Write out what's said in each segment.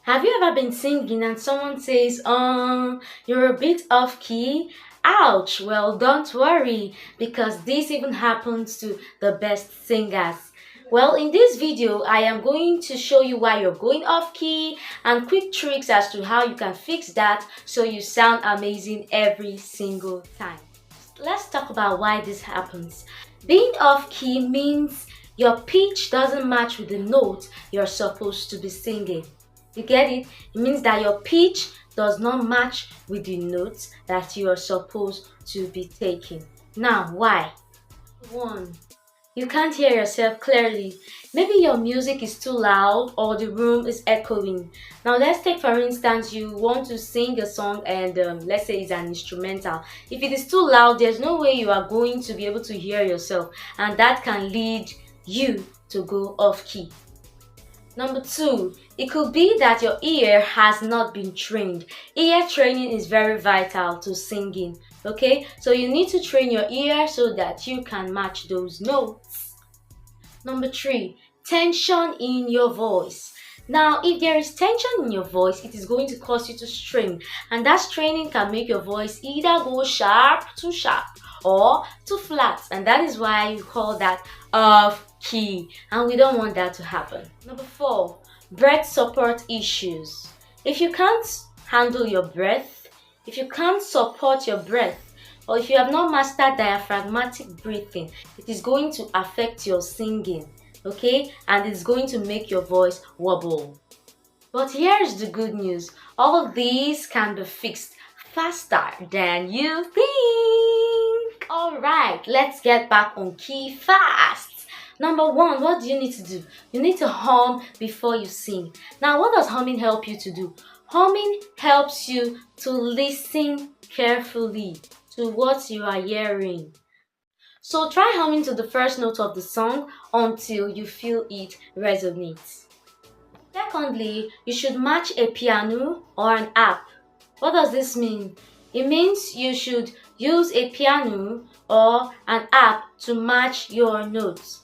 Have you ever been singing and someone says, you're a bit off key? Ouch! Well, don't worry, because this even happens to the best singers. Well, in this video, I am going to show you why you're going off key and quick tricks as to how you can fix that so you sound amazing every single time. Let's talk about why this happens. Being off key means your pitch doesn't match with the note you're supposed to be singing. You get it? It means that your pitch does not match with the notes that you are supposed to be taking. Now, why? 1. You can't hear yourself clearly. Maybe your music is too loud or the room is echoing. Now let's take for instance you want to sing a song and let's say it's an instrumental. If it is too loud, there's no way you are going to be able to hear yourself, and that can lead you to go off key. Number 2, it could be that your ear has not been trained. Ear training is very vital to singing, okay? So you need to train your ear so that you can match those notes. Number 3, tension in your voice. Now, if there is tension in your voice, it is going to cause you to strain, and that straining can make your voice either go sharp or too flat, and that is why you call that off key, and we don't want that to happen. Number 4, breath support issues. If you can't handle your breath, if you can't support your breath, or if you have not mastered diaphragmatic breathing, it is going to affect your singing, okay? And it's going to make your voice wobble. But here's the good news. All of these can be fixed faster than you think. Alright, let's get back on key fast. Number 1, what do you need to do? You need to hum before you sing. Now, what does humming help you to do? Humming helps you to listen carefully to what you are hearing. So try humming to the first note of the song until you feel it resonates. Secondly, you should match a piano or an app. What does this mean? It means you should use a piano or an app to match your notes.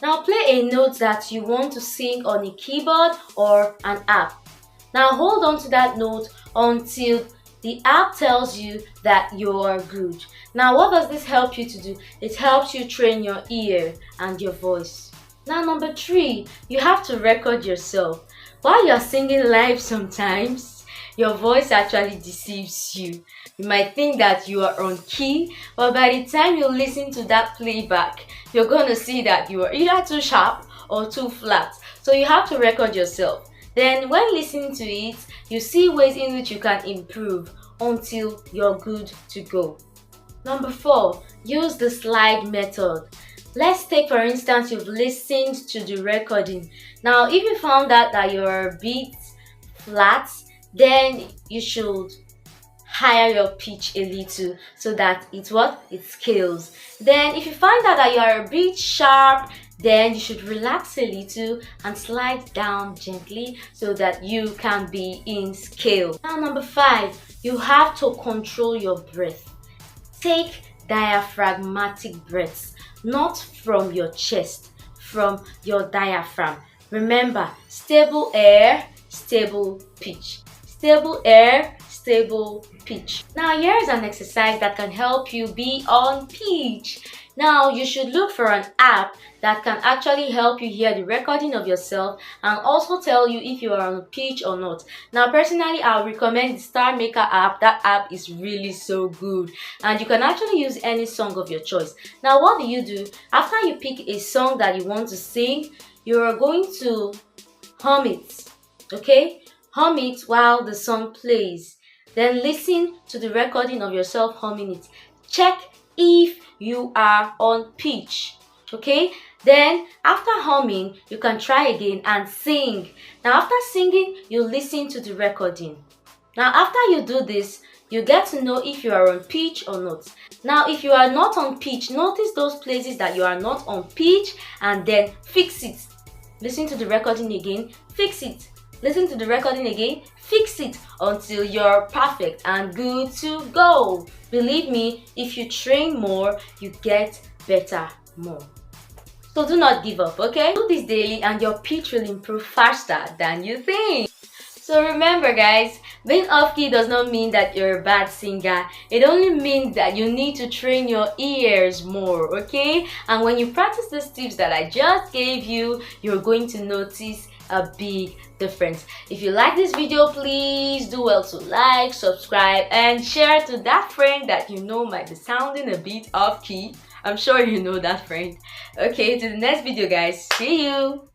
Now play a note that you want to sing on a keyboard or an app. Now hold on to that note until the app tells you that you're good. Now what does this help you to do? It helps you train your ear and your voice. Now number 3, you have to record yourself. While you're singing live sometimes, your voice actually deceives you. You might think that you are on key, but by the time you listen to that playback, you're going to see that you are either too sharp or too flat. So you have to record yourself. Then when listening to it, you see ways in which you can improve until you're good to go. Number 4, use the slide method. Let's take for instance you've listened to the recording. Now if you found out that you're a bit flat, then you should higher your pitch a little so that it scales. Then if you find out that you are a bit sharp, then you should relax a little and slide down gently so that you can be in scale. Now number 5, you have to control your breath. Take diaphragmatic breaths, not from your chest, from your diaphragm. Remember, stable air, stable pitch. Stable air, stable pitch. Now here is an exercise that can help you be on pitch. Now you should look for an app that can actually help you hear the recording of yourself and also tell you if you are on pitch or not. Now personally, I would recommend the Star Maker app. That app is really so good and you can actually use any song of your choice. Now what do? After you pick a song that you want to sing, you are going to hum it, okay? Hum it while the song plays. Then listen to the recording of yourself humming it. Check if you are on pitch, okay? Then after humming, you can try again and sing. Now after singing, you listen to the recording. Now after you do this, you get to know if you are on pitch or not. Now if you are not on pitch, notice those places that you are not on pitch and then fix it. Listen to the recording again, fix it. Listen to the recording again, fix it until you're perfect and good to go. Believe me, if you train more, you get better more. So do not give up, okay? Do this daily and your pitch will improve faster than you think. So remember guys, being off key does not mean that you're a bad singer. It only means that you need to train your ears more, okay? And when you practice the tips that I just gave you, you're going to notice a big difference. If you like this video, please do well to like, subscribe, and share to that friend that you know might be sounding a bit off key. I'm sure you know that friend. Okay, to the next video guys. See you.